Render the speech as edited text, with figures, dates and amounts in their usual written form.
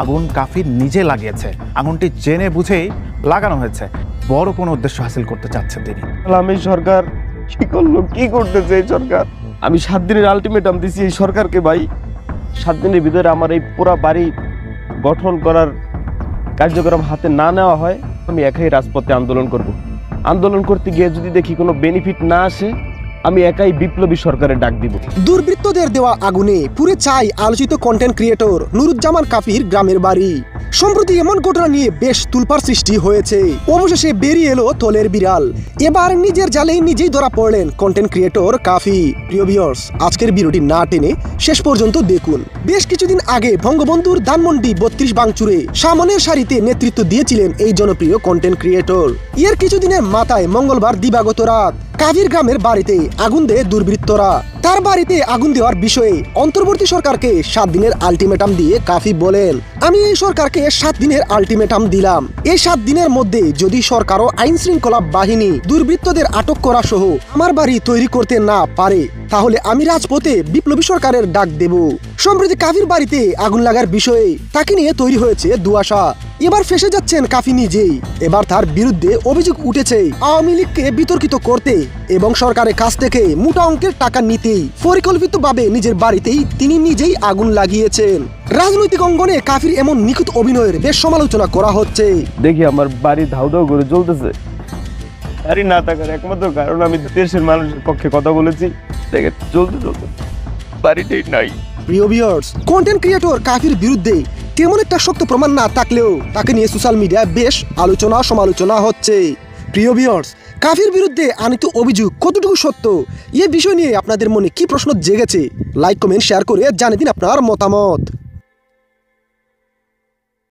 আগুন কাফি নিজে লাগিয়েছে। আগুনটি জেনে বুঝেই লাগানো হয়েছে। বড় কোনো উদ্দেশ্য হাসিল করতে চাচ্ছে তিনি। আমি সরকার কি করলো, কি করতেছে এই সরকার? আমি 7 দিনের আলটিমেটাম দিছি এই সরকারকে ভাই। 7 দিনের ভিতরে আমার এই পুরো বাড়ি গঠন করার কার্যক্রম হাতে না নেওয়া হয়, আমি একাই রাজপথে আন্দোলন করব। আন্দোলন করতে গিয়ে যদি দেখি কোনো বেনিফিট না আসে, আমি একাই বিপ্লবী সরকারের ডাক দিব। দুর্বৃত্তদের দেওয়া আগুনে পুড়ে ছাই আলোচিত কন্টেন্ট ক্রিয়েটর নুরুজ্জামান কাফির গ্রামের বাড়ি। সম্প্রতি এমন ঘটনা নিয়ে বেশ তুলপাড় সৃষ্টি হয়েছে। অবশেষে বেরিয়ে এলো থলের বিড়াল। এবার নিজের জালেই নিজেই ধরা পড়লেন কন্টেন্ট ক্রিয়েটর কাফি। প্রিয় ভিউয়ার্স, আজকের ভিডিওটি না টেনে শেষ পর্যন্ত দেখুন। বেশ কিছুদিন আগে বঙ্গবন্ধুর ধানমন্ডি 32 ভাঙচুরে সামনের সারিতে নেতৃত্ব দিয়েছিলেন এই জনপ্রিয় কন্টেন্ট ক্রিয়েটর। এর কিছুদিনের মাথায় মঙ্গলবার দিবাগত রাত কাফির গ্রামের বাড়িতে আগুন দেয় দুর্বৃত্তরা। তার বাড়িতে আগুন দেওয়ার বিষয়ে অন্তর্বর্তী সরকারকে 7 দিনের আলটিমেটাম দিয়ে কাফি বলেন, আমি এই সরকারকে 7 দিনের আলটিমেটাম দিলাম। এই 7 দিনের মধ্যে যদি সরকার ও আইন শৃঙ্খলা বাহিনী দুর্বৃত্তদের আটক করা সহ আমার বাড়ি তৈরি করতে না পারে, তাহলে আমি রাজপথে বিপ্লবী সরকারের ডাক দেব। সম্প্রতি কাফির বাড়িতে আগুন লাগার বিষয়ে তাকে নিয়ে তৈরি হয়েছে দুয়াশা। এবার ফেসে যাচ্ছেন কাফি নিজেই। এবার তার বিরুদ্ধে অভিযোগ উঠেছে আওয়ামী লীগকে বিতর্কিত করতে এবং সরকারের কাছ থেকে মোটা অঙ্কের টাকা নিতেই পরিকল্পিতভাবে নিজের বাড়িতেই তিনি নিজেই আগুন লাগিয়েছেন। রাজনৈতিক অঙ্গনে কাফির এমন নিখুঁত অভিনয়ের বেশ সমালোচনা করা হচ্ছে। দেখি আমার বাড়ি ধাউ ধাউ করে জ্বলতেছে। বাড়ি না থাকার একমাত্র কারণ আমি দেশের মানুষের পক্ষে কথা বলেছি। দেখে চলতে চলতে বাড়িটাই নাই। প্রিয় ভিউয়ার্স, কন্টেন্ট ক্রিয়েটর কাফির বিরুদ্ধে তেমন একটা শক্ত প্রমাণ না থাকলেও তাকে নিয়ে সোশ্যাল মিডিয়ায় বেশ আলোচনা সমালোচনা হচ্ছে। প্রিয় ভিউয়ার্স, কাফির বিরুদ্ধে আনিত অভিযোগ কতটুকু সত্য, এই বিষয় নিয়ে আপনাদের মনে কি প্রশ্ন জেগেছে? লাইক, কমেন্ট, শেয়ার করে জানিয়ে দিন আপনার মতামত।